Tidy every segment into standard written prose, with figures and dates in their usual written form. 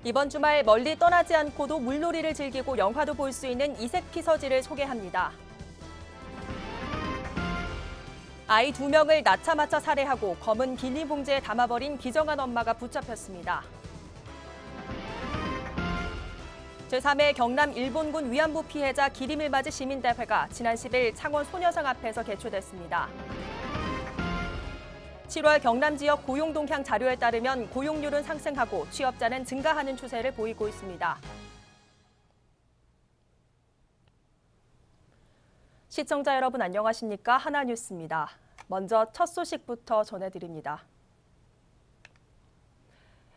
이번 주말 멀리 떠나지 않고도 물놀이를 즐기고 영화도 볼 수 있는 이색 피서지를 소개합니다. 아이 2명을 낳자마자 살해하고 검은 비닐봉지에 담아버린 비정한 엄마가 붙잡혔습니다. 제3회 경남 일본군 위안부 피해자 기림을 맞은 시민대회가 지난 10일 창원 소녀상 앞에서 개최됐습니다. 7월 경남 지역 고용 동향 자료에 따르면 고용률은 상승하고 취업자는 증가하는 추세를 보이고 있습니다. 시청자 여러분 안녕하십니까? 하나뉴스입니다. 먼저 첫 소식부터 전해드립니다.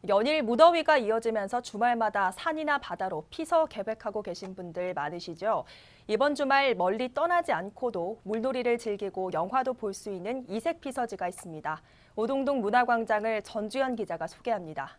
연일 무더위가 이어지면서 주말마다 산이나 바다로 피서 계획하고 계신 분들 많으시죠? 이번 주말 멀리 떠나지 않고도 물놀이를 즐기고 영화도 볼 수 있는 이색 피서지가 있습니다. 오동동 문화광장을 전주현 기자가 소개합니다.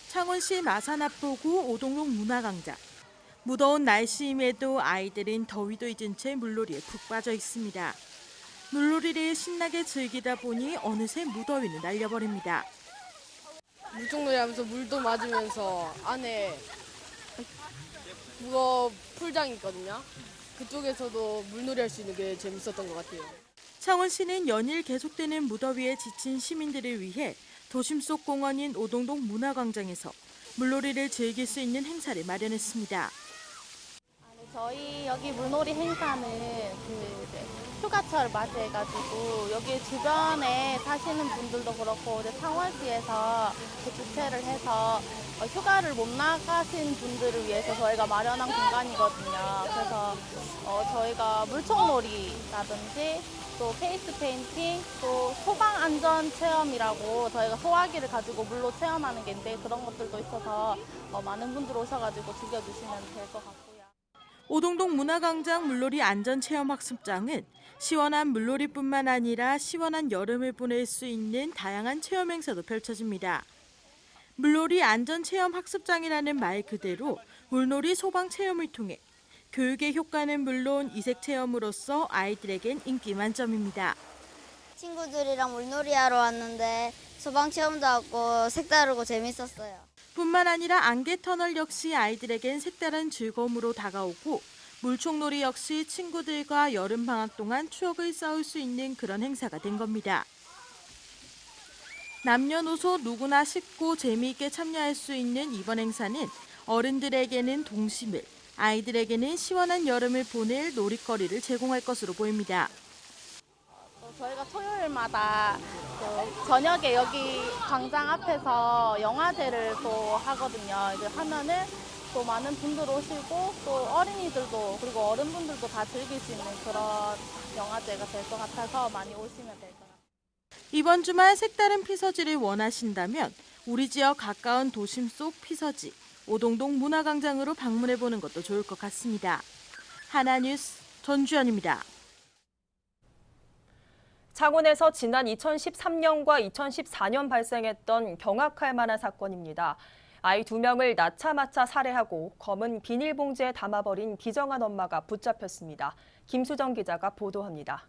창원시 마산앞포구 오동동 문화광장. 무더운 날씨임에도 아이들은 더위도 잊은 채 물놀이에 푹 빠져 있습니다. 물놀이를 신나게 즐기다 보니 어느새 무더위는 날려버립니다. 물총놀이 하면서 물도 맞으면서 안에 풀장이 있거든요. 그쪽에서도 물놀이 할 수 있는 게 재밌었던 것 같아요. 창원시는 연일 계속되는 무더위에 지친 시민들을 위해 도심 속 공원인 오동동 문화광장에서 물놀이를 즐길 수 있는 행사를 마련했습니다. 저희 여기 물놀이 행사는 휴가철을 맞이해가지고 여기 주변에 사시는 분들도 그렇고 창원시에서 주최를 해서 휴가를 못 나가신 분들을 위해서 저희가 마련한 공간이거든요. 그래서 저희가 물총놀이라든지 또 페이스 페인팅, 또 소방 안전 체험이라고 저희가 소화기를 가지고 물로 체험하는 게 있는데 그런 것들도 있어서 많은 분들 오셔가지고 즐겨주시면 될 것 같고요. 오동동 문화광장 물놀이 안전체험학습장은 시원한 물놀이뿐만 아니라 시원한 여름을 보낼 수 있는 다양한 체험 행사도 펼쳐집니다. 물놀이 안전체험학습장이라는 말 그대로 물놀이 소방 체험을 통해 교육의 효과는 물론 이색 체험으로서 아이들에겐 인기 만점입니다. 친구들이랑 물놀이 하러 왔는데 소방 체험도 하고 색다르고 재밌었어요. 뿐만 아니라 안개터널 역시 아이들에겐 색다른 즐거움으로 다가오고 물총놀이 역시 친구들과 여름방학 동안 추억을 쌓을 수 있는 그런 행사가 된 겁니다. 남녀노소 누구나 쉽고 재미있게 참여할 수 있는 이번 행사는 어른들에게는 동심을, 아이들에게는 시원한 여름을 보낼 놀이거리를 제공할 것으로 보입니다. 저희가 토요일마다 저녁에 여기 광장 앞에서 영화제를 또 하거든요. 이제 하면은 또 많은 분들 오시고 또 어린이들도 그리고 어른분들도 다 즐길 수 있는 그런 영화제가 될 것 같아서 많이 오시면 될 것 같아요. 이번 주말 색다른 피서지를 원하신다면 우리 지역 가까운 도심 속 피서지 오동동 문화광장으로 방문해보는 것도 좋을 것 같습니다. 하나뉴스 전주현입니다. 창원에서 지난 2013년과 2014년 발생했던 경악할 만한 사건입니다. 아이 2명을 낳자마자 살해하고 검은 비닐봉지에 담아버린 비정한 엄마가 붙잡혔습니다. 김수정 기자가 보도합니다.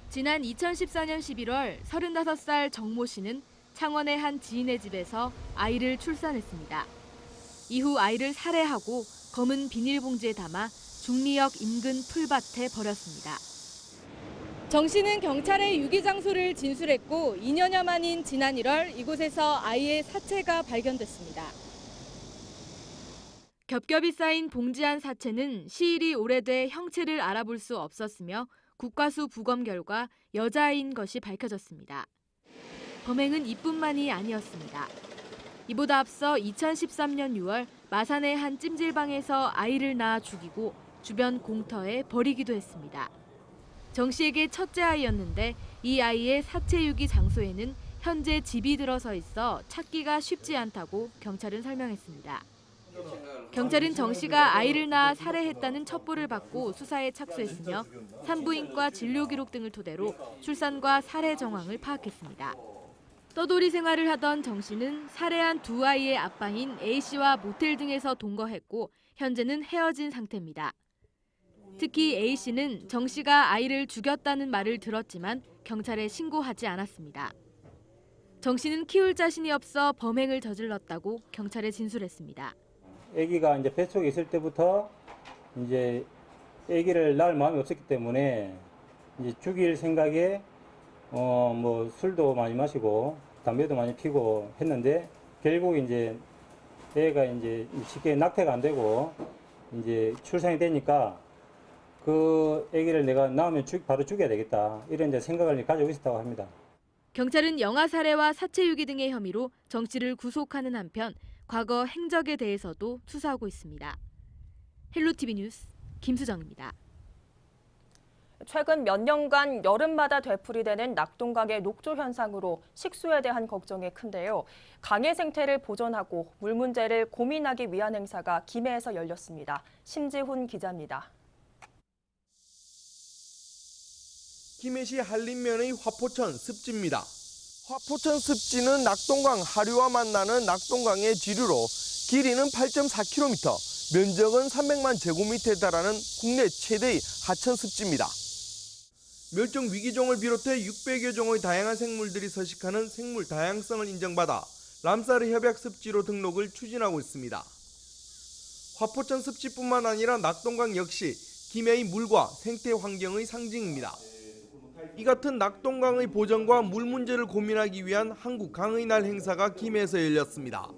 지난 2014년 11월 35살 정모 씨는 창원의 한 지인의 집에서 아이를 출산했습니다. 이후 아이를 살해하고 검은 비닐봉지에 담아 중리역 인근 풀밭에 버렸습니다. 정 씨는 경찰에 유기 장소를 진술했고 2년여 만인 지난 1월 이곳에서 아이의 사체가 발견됐습니다. 겹겹이 쌓인 봉지 안 사체는 시일이 오래돼 형체를 알아볼 수 없었으며 국과수 부검 결과 여자아이인 것이 밝혀졌습니다. 범행은 이뿐만이 아니었습니다. 이보다 앞서 2013년 6월 마산의 한 찜질방에서 아이를 낳아 죽이고 주변 공터에 버리기도 했습니다. 정 씨에게 첫째 아이였는데 이 아이의 사체 유기 장소에는 현재 집이 들어서 있어 찾기가 쉽지 않다고 경찰은 설명했습니다. 경찰은 정 씨가 아이를 낳아 살해했다는 첩보를 받고 수사에 착수했으며 산부인과 진료 기록 등을 토대로 출산과 살해 정황을 파악했습니다. 떠돌이 생활을 하던 정 씨는 살해한 2아이의 아빠인 A 씨와 모텔 등에서 동거했고 현재는 헤어진 상태입니다. 특히 A 씨는 정 씨가 아이를 죽였다는 말을 들었지만 경찰에 신고하지 않았습니다. 정 씨는 키울 자신이 없어 범행을 저질렀다고 경찰에 진술했습니다. 아기가 이제 뱃속에 있을 때부터 이제 아기를 낳을 마음이 없었기 때문에 이제 죽일 생각에 뭐 술도 많이 마시고 담배도 많이 피고 했는데 결국 이제 애가 이제 쉽게 낙태가 안 되고 이제 출산이 되니까 그 아기를 내가 낳으면 바로 죽여야 되겠다 이런 이제 생각을 가지고 있었다고 합니다. 경찰은 영아 살해와 사체 유기 등의 혐의로 정 씨를 구속하는 한편 과거 행적에 대해서도 수사하고 있습니다. 헬로티비 뉴스 김수정입니다. 최근 몇 년간 여름마다 되풀이되는 낙동강의 녹조 현상으로 식수에 대한 걱정이 큰데요. 강의 생태를 보존하고 물 문제를 고민하기 위한 행사가 김해에서 열렸습니다. 심지훈 기자입니다. 김해시 한림면의 화포천 습지입니다. 화포천 습지는 낙동강 하류와 만나는 낙동강의 지류로 길이는 8.4km, 면적은 300만 제곱미터에 달하는 국내 최대의 하천 습지입니다. 멸종 위기종을 비롯해 600여 종의 다양한 생물들이 서식하는 생물 다양성을 인정받아 람사르 협약 습지로 등록을 추진하고 있습니다. 화포천 습지뿐만 아니라 낙동강 역시 김해의 물과 생태 환경의 상징입니다. 이 같은 낙동강의 보전과 물 문제를 고민하기 위한 한국 강의 날 행사가 김해에서 열렸습니다.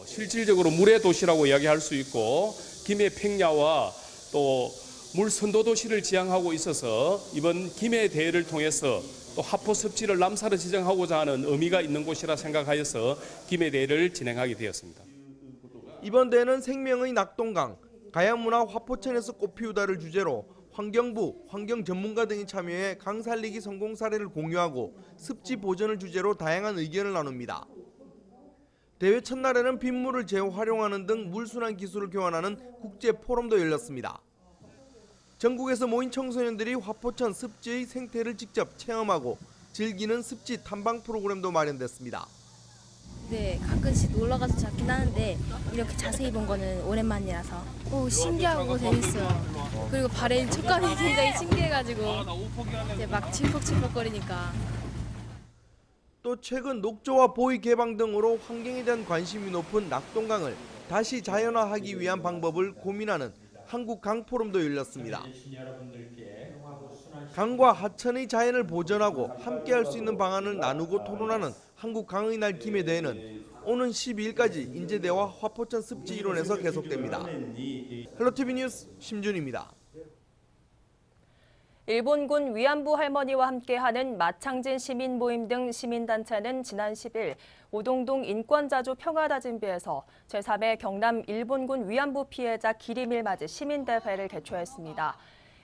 실질적으로 물의 도시라고 이야기할 수 있고 김해 평야와 또 물 선도 도시를 지향하고 있어서 이번 김해 대회를 통해서 또 하포 습지를 람사르 지정하고자 하는 의미가 있는 곳이라 생각하여서 김해 대회를 진행하게 되었습니다. 이번 대회는 생명의 낙동강, 가야문화 화포천에서 꽃피우다를 주제로 환경부, 환경 전문가 등이 참여해 강 살리기 성공 사례를 공유하고 습지 보전을 주제로 다양한 의견을 나눕니다. 대회 첫날에는 빗물을 재활용하는 등 물순환 기술을 교환하는 국제 포럼도 열렸습니다. 전국에서 모인 청소년들이 화포천 습지의 생태를 직접 체험하고 즐기는 습지 탐방 프로그램도 마련됐습니다. 네, 가끔씩 놀러 가서 잡긴 하는데 이렇게 자세히 본 거는 오랜만이라서 신기하고 재밌어요. 그리고 발에 촉감이 굉장히 신기해가지고 이제 막 칠퍽칠퍽거리니까. 또 최근 녹조와 보이 개방 등으로 환경에 대한 관심이 높은 낙동강을 다시 자연화하기 위한 방법을 고민하는 한국 강 포럼도 열렸습니다. 강과 하천의 자연을 보전하고 함께할 수 있는 방안을 나누고 토론하는 한국 강의 날 김해 대회는 오는 12일까지 인제대와 화포천 습지 일원에서 계속됩니다. 헬로티비 뉴스 심준입니다. 일본군 위안부 할머니와 함께하는 마창진 시민 모임 등 시민단체는 지난 10일 오동동 인권자주 평화다짐비에서 제3회 경남 일본군 위안부 피해자 기림일 맞이 시민대회를 개최했습니다.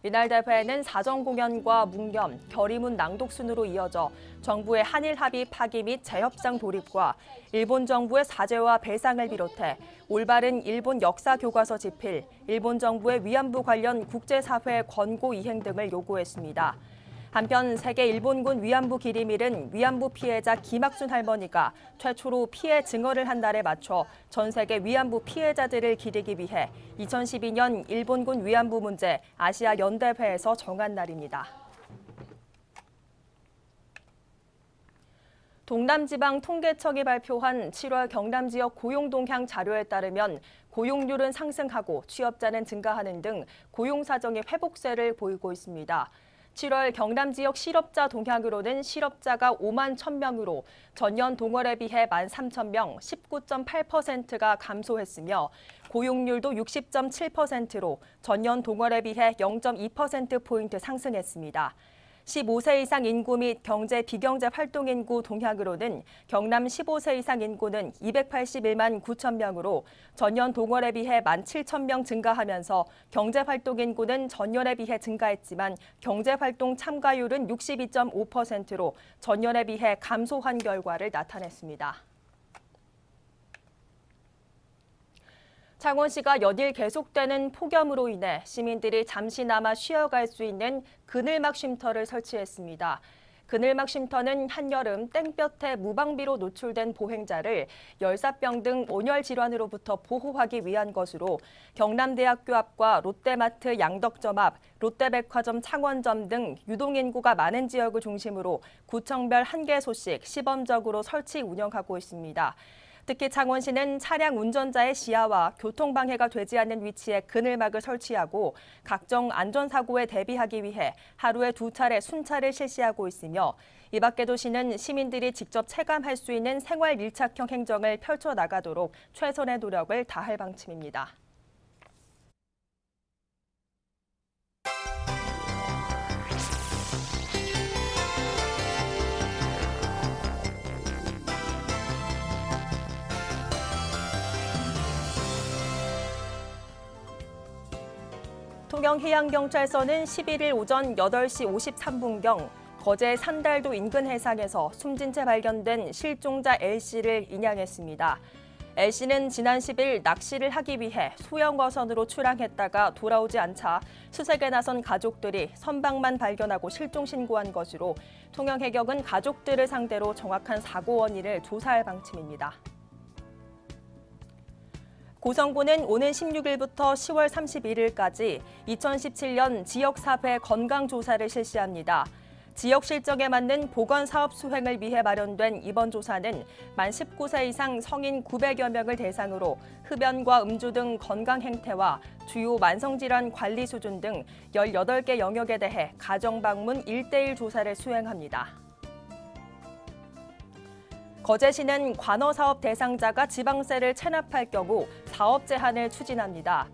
이날 대회는 사전 공연과 묵념, 결의문 낭독 순으로 이어져 정부의 한일 합의 파기 및 재협상 돌입과 일본 정부의 사죄와 배상을 비롯해 올바른 일본 역사 교과서 집필, 일본 정부의 위안부 관련 국제사회 권고 이행 등을 요구했습니다. 한편 세계 일본군 위안부 기림일은 위안부 피해자 김학순 할머니가 최초로 피해 증언을 한 날에 맞춰 전 세계 위안부 피해자들을 기리기 위해 2012년 일본군 위안부 문제 아시아 연대회에서 정한 날입니다. 동남지방통계청이 발표한 7월 경남 지역 고용 동향 자료에 따르면 고용률은 상승하고 취업자는 증가하는 등 고용 사정의 회복세를 보이고 있습니다. 7월 경남 지역 실업자 동향으로는 실업자가 5만 1,000명으로 전년 동월에 비해 13,000명, 19.8%가 감소했으며 고용률도 60.7%로 전년 동월에 비해 0.2%포인트 상승했습니다. 15세 이상 인구 및 경제 비경제 활동 인구 동향으로는 경남 15세 이상 인구는 281만 9천 명으로 전년 동월에 비해 17,000명 증가하면서 경제 활동 인구는 전년에 비해 증가했지만 경제 활동 참가율은 62.5%로 전년에 비해 감소한 결과를 나타냈습니다. 창원시가 연일 계속되는 폭염으로 인해 시민들이 잠시나마 쉬어갈 수 있는 그늘막 쉼터를 설치했습니다. 그늘막 쉼터는 한여름 땡볕에 무방비로 노출된 보행자를 열사병 등 온열 질환으로부터 보호하기 위한 것으로 경남대학교 앞과 롯데마트 양덕점 앞, 롯데백화점 창원점 등 유동인구가 많은 지역을 중심으로 구청별 1개소씩 시범적으로 설치 운영하고 있습니다. 특히 창원시는 차량 운전자의 시야와 교통방해가 되지 않는 위치에 그늘막을 설치하고 각종 안전사고에 대비하기 위해 하루에 2차례 순찰을 실시하고 있으며 이 밖에도 시는 시민들이 직접 체감할 수 있는 생활 밀착형 행정을 펼쳐나가도록 최선의 노력을 다할 방침입니다. 통영해양경찰서는 11일 오전 8시 53분경 거제 산달도 인근 해상에서 숨진 채 발견된 실종자 L씨를 인양했습니다. L씨는 지난 10일 낚시를 하기 위해 소형어선으로 출항했다가 돌아오지 않자 수색에 나선 가족들이 선박만 발견하고 실종 신고한 것으로 통영해경은 가족들을 상대로 정확한 사고 원인을 조사할 방침입니다. 고성군은 오는 16일부터 10월 31일까지 2017년 지역사회 건강조사를 실시합니다. 지역 실정에 맞는 보건사업 수행을 위해 마련된 이번 조사는 만 19세 이상 성인 900여 명을 대상으로 흡연과 음주 등 건강 행태와 주요 만성질환 관리 수준 등 18개 영역에 대해 가정방문 1:1 조사를 수행합니다. 거제시는 관어사업 대상자가 지방세를 체납할 경우 사업 제한을 추진합니다.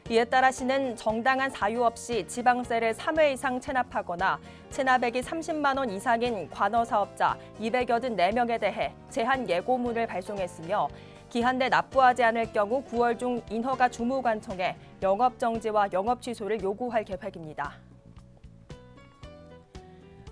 이에 따라 시는 정당한 사유 없이 지방세를 3회 이상 체납하거나 체납액이 30만 원 이상인 관어사업자 284명에 대해 제한 예고문을 발송했으며 기한 내 납부하지 않을 경우 9월 중 인허가 주무관청에 영업정지와 영업취소를 요구할 계획입니다.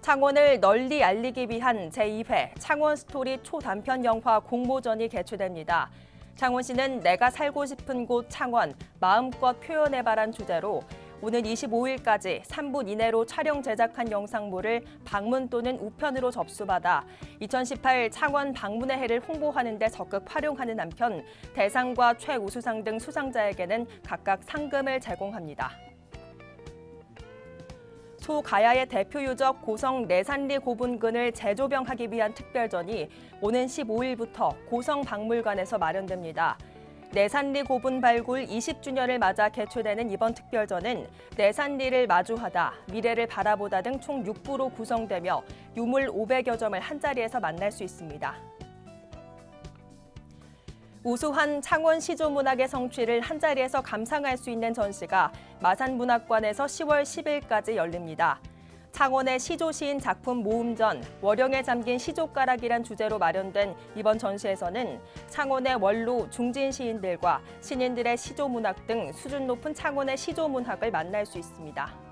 창원을 널리 알리기 위한 제2회 창원스토리 초단편 영화 공모전이 개최됩니다. 창원시는 내가 살고 싶은 곳 창원, 마음껏 표현해봐란 주제로 오는 25일까지 3분 이내로 촬영 제작한 영상물을 방문 또는 우편으로 접수받아 2018 창원 방문의 해를 홍보하는 데 적극 활용하는 한편 대상과 최우수상 등 수상자에게는 각각 상금을 제공합니다. 소가야의 대표 유적 고성 내산리 고분근을 재조명하기 위한 특별전이 오는 15일부터 고성박물관에서 마련됩니다. 내산리 고분 발굴 20주년을 맞아 개최되는 이번 특별전은 내산리를 마주하다, 미래를 바라보다 등 총 6부로 구성되며 유물 500여 점을 한자리에서 만날 수 있습니다. 우수한 창원 시조문학의 성취를 한자리에서 감상할 수 있는 전시가 마산문학관에서 10월 10일까지 열립니다. 창원의 시조시인 작품 모음전, 월영에 잠긴 시조가락이란 주제로 마련된 이번 전시에서는 창원의 원로, 중진 시인들과 신인들의 시조문학 등 수준 높은 창원의 시조문학을 만날 수 있습니다.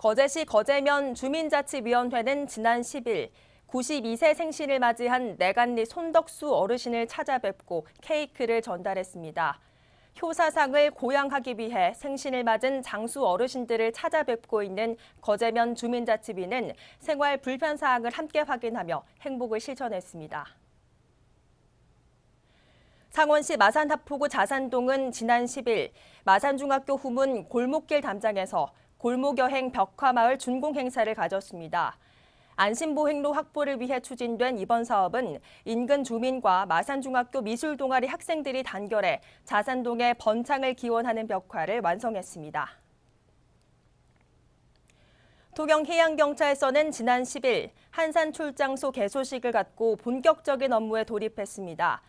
거제시 거제면 주민자치위원회는 지난 10일 92세 생신을 맞이한 내간리 손덕수 어르신을 찾아뵙고 케이크를 전달했습니다. 효사상을 고양하기 위해 생신을 맞은 장수 어르신들을 찾아뵙고 있는 거제면 주민자치위는 생활 불편 사항을 함께 확인하며 행복을 실천했습니다. 창원시 마산하포구 자산동은 지난 10일 마산중학교 후문 골목길 담장에서 골목여행 벽화마을 준공 행사를 가졌습니다. 안심보행로 확보를 위해 추진된 이번 사업은 인근 주민과 마산중학교 미술동아리 학생들이 단결해 자산동의 번창을 기원하는 벽화를 완성했습니다. 통영해양경찰서는 지난 10일 한산출장소 개소식을 갖고 본격적인 업무에 돌입했습니다.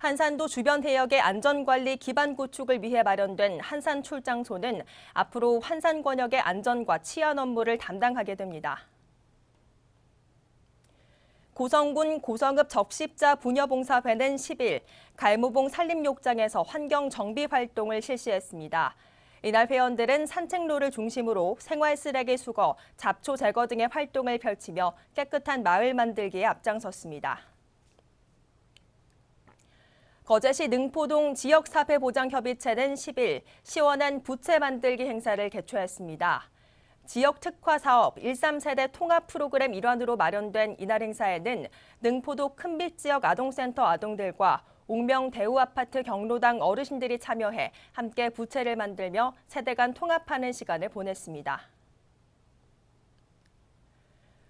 한산도 주변 해역의 안전관리 기반 구축을 위해 마련된 한산출장소는 앞으로 한산 권역의 안전과 치안 업무를 담당하게 됩니다. 고성군 고성읍 적십자 부녀봉사회는 10일 갈무봉 산림욕장에서 환경 정비 활동을 실시했습니다. 이날 회원들은 산책로를 중심으로 생활 쓰레기 수거, 잡초 제거 등의 활동을 펼치며 깨끗한 마을 만들기에 앞장섰습니다. 거제시 능포동 지역사회보장협의체는 10일 시원한 부채 만들기 행사를 개최했습니다. 지역 특화 사업 13세대 통합 프로그램 일환으로 마련된 이날 행사에는 능포도 큰빛 지역 아동센터 아동들과 옥명 대우아파트 경로당 어르신들이 참여해 함께 부채를 만들며 세대 간 통합하는 시간을 보냈습니다.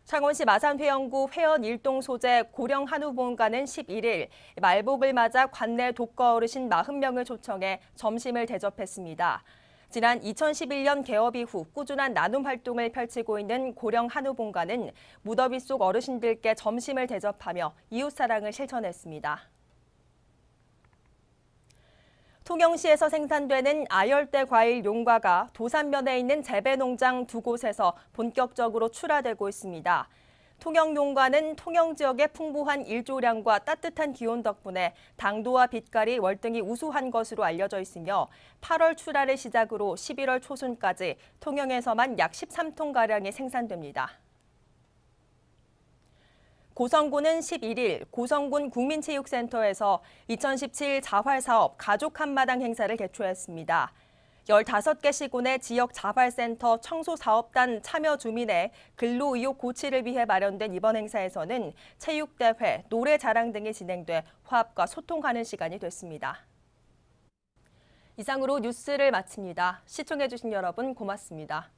창원시 마산회원구 회원 일동 소재 고령 한우본가는 11일 말복을 맞아 관내 독거 어르신 40명을 초청해 점심을 대접했습니다. 지난 2011년 개업 이후 꾸준한 나눔 활동을 펼치고 있는 고령 한우본가는 무더위 속 어르신들께 점심을 대접하며 이웃사랑을 실천했습니다. 통영시에서 생산되는 아열대 과일 용과가 도산면에 있는 재배농장 2곳에서 본격적으로 출하되고 있습니다. 통영 용과는 통영 지역의 풍부한 일조량과 따뜻한 기온 덕분에 당도와 빛깔이 월등히 우수한 것으로 알려져 있으며 8월 출하를 시작으로 11월 초순까지 통영에서만 약 13톤가량이 생산됩니다. 고성군은 11일 고성군 국민체육센터에서 2017 자활사업 가족 한마당 행사를 개최했습니다. 15개 시군의 지역 자활센터 청소사업단 참여 주민의 근로의욕 고취를 위해 마련된 이번 행사에서는 체육대회, 노래자랑 등이 진행돼 화합과 소통하는 시간이 됐습니다. 이상으로 뉴스를 마칩니다. 시청해주신 여러분 고맙습니다.